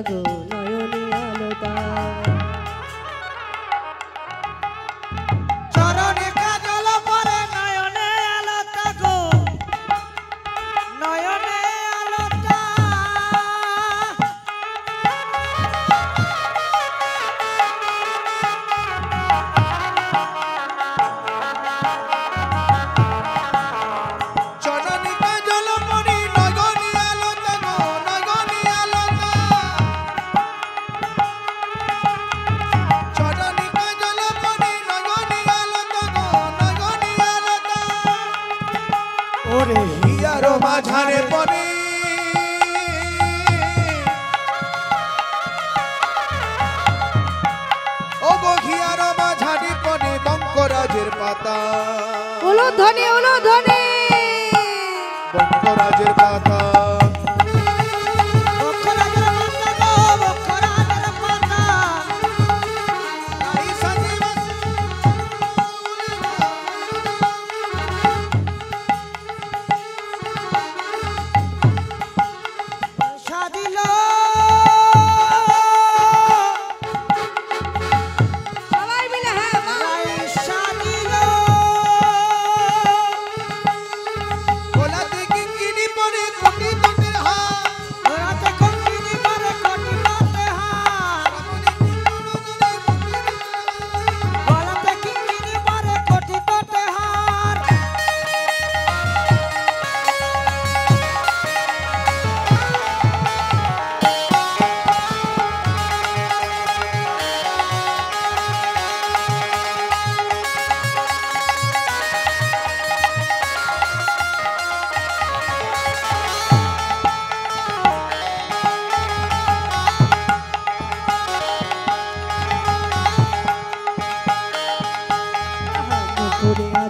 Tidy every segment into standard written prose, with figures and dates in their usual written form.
গো নয়নে আলোতা চরণে কাজল পরে নয়নে আলোতা গো নয়নে আলোতা ওরে হিয়ার মাঝারে পরে ও গো হিয়ার মাঝারে পরে বঙ্করাজের পাতা উলুধ্বনি উলুধ্বনি বঙ্করাজের পাতা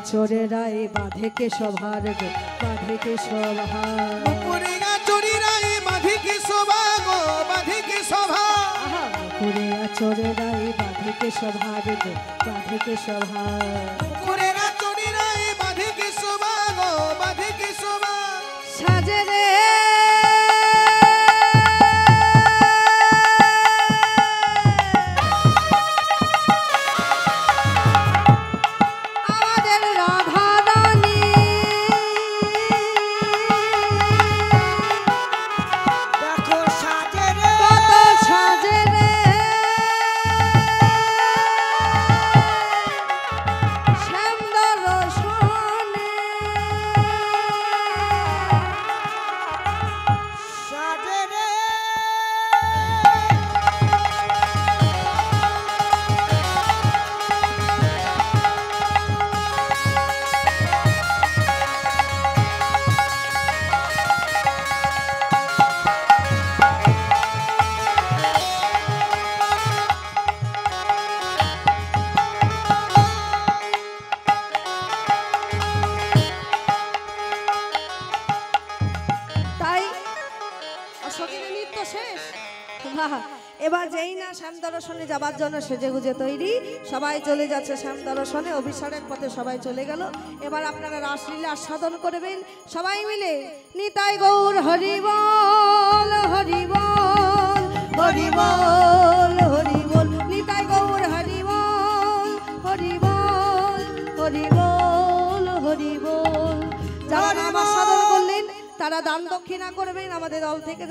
চরে রায় বাঁধে কে সভার গো বাঁধে কে সভার মুকুরিয়া চরি রায় বাঁধে কে শোভা গো বাঁধে কে শোভা মুকুরিয়া চরে রায় বাঁধে কে সভার গো বাঁধে কে সভার মুকুরিয়া চরি রায় বাঁধে কে শোভা গো বাঁধে কে শোভা সাজে রে এবার যেই না শ্যাম দর্শনে যাবার জন্য সেজে গুজে তৈরি সবাই চলে যাচ্ছে শ্যাম দর্শনে অভিসারের পথে সবাই চলে গেল এবার আপনারা রাসলীলা আস্বাদন করবেন সবাই মিলে নিতাই গৌর হরি বল হরি বল হরি বল হরি বল নিতাই গৌর হরি বল হরি বল হরি বল হরি বল যারা নাম আস্বাদন করলেন তারা দান দক্ষিণা করবেন আমাদের দল থেকে।